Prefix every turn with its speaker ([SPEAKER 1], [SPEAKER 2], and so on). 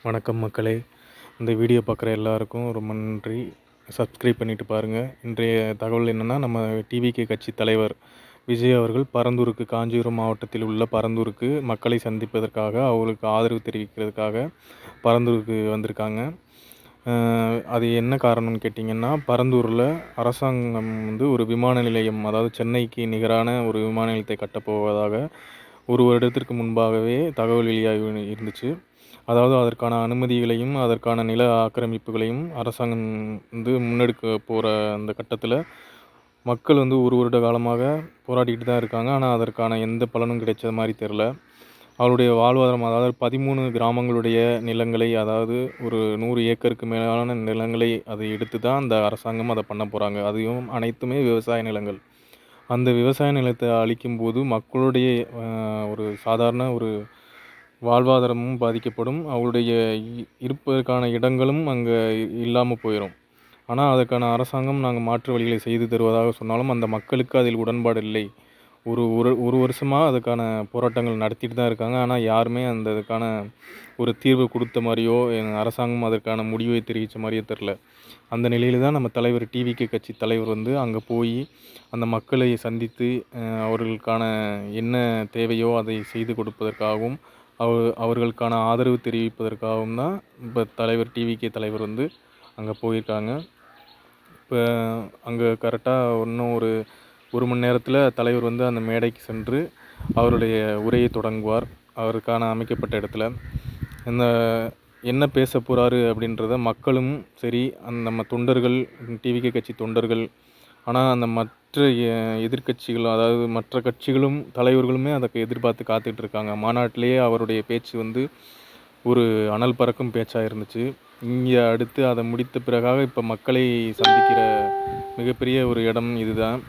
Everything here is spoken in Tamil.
[SPEAKER 1] வணக்கம் மக்களே. இந்த வீடியோ பார்க்குற எல்லாருக்கும் ரொம்ப நன்றி. சப்ஸ்கிரைப் பண்ணிட்டு பாருங்கள். இன்றைய தகவல் என்னென்னா, நம்ம டிவிகே கட்சி தலைவர் விஜய் அவர்கள் பரந்தூருக்கு, காஞ்சிபுரம் மாவட்டத்தில் உள்ள பரந்தூருக்கு மக்களை சந்திப்பதற்காக, அவர்களுக்கு ஆதரவு தெரிவிக்கிறதுக்காக பரந்தூருக்கு வந்திருக்காங்க. அது என்ன காரணம்னு கேட்டிங்கன்னா, பரந்தூரில் அரசாங்கம் ஒரு விமான நிலையம், அதாவது சென்னைக்கு நிகரான ஒரு விமான நிலையத்தை கட்டப்போவதாக ஒரு வருடத்திற்கு முன்பாகவே தகவல் வெளியாகி இருந்துச்சு. அதாவது அதற்கான அனுமதிகளையும், அதற்கான நில ஆக்கிரமிப்புகளையும் அரசாங்கம் முன்னெடுக்க போகிற அந்த கட்டத்தில் மக்கள் ஒரு வருட காலமாக போராடிக்கிட்டு தான் இருக்காங்க. ஆனால் அதற்கான எந்த பலனும் கிடைச்ச மாதிரி தெரில. அவருடைய வாழ்வாதாரம், அதாவது 13 கிராமங்களுடைய நிலங்களை, அதாவது ஒரு 100 ஏக்கருக்கு மேலான நிலங்களை அதை எடுத்து தான் அந்த அரசாங்கம் அதை பண்ண போகிறாங்க. அதையும் அனைத்துமே விவசாய நிலங்கள். அந்த விவசாய நிலத்தை அழிக்கும்போது மக்களுடைய ஒரு சாதாரண ஒரு வாழ்வாதாரமும் பாதிக்கப்படும். அவருடைய இருப்பதற்கான இடங்களும் அங்கே இல்லாமல் போயிடும். ஆனால் அதற்கான அரசாங்கம் நாங்கள் மாற்று வழிகளை செய்து தருவதாக சொன்னாலும் அந்த மக்களுக்கு அதில் உடன்பாடு இல்லை. ஒரு ஒரு ஒரு வருஷமாக அதுக்கான போராட்டங்கள் நடத்திட்டு தான் இருக்காங்க. ஆனால் யாருமே அதுக்கான ஒரு தீர்வு கொடுத்த மாதிரியோ, அரசாங்கம் அதற்கான முடிவை தெரிவித்த மாதிரியோ தெரில. அந்த நிலையில் தான் நம்ம தலைவர் டிவிகே கட்சி தலைவர் அங்கே போய் அந்த மக்களை சந்தித்து அவர்களுக்கான என்ன தேவையோ அதை செய்து கொடுப்பதற்காகவும், அவர்களுக்கான ஆதரவு தெரிவிப்பதற்காகவும் தான் இப்போ தலைவர் டிவிகே தலைவர் அங்கே போயிருக்காங்க. இப்போ அங்கே கரெக்டாக இன்னும் ஒரு மணி நேரத்தில் தலைவர் அந்த மேடைக்கு சென்று அவருடைய உரையை தொடங்குவார். அவருக்கான அமைக்கப்பட்ட இடத்துல என்ன பேச போகிறாரு அப்படின்றத மக்களும் சரி, நம்ம தொண்டர்கள், டிவிகே கட்சி தொண்டர்கள், ஆனால் அந்த மற்ற எதிர்க்கட்சிகள், அதாவது மற்ற கட்சிகளும் தலைவர்களுமே அதுக்கு எதிர்பார்த்து காத்துட்ருக்காங்க. மாநாட்டிலேயே அவருடைய பேச்சு ஒரு அனல் பறக்கும் பேச்சாக இருந்துச்சு. இங்கே அடுத்து அதை முடித்த பிறகாக இப்போ மக்களை சந்திக்கிற மிகப்பெரிய ஒரு இடம் இதுதான்.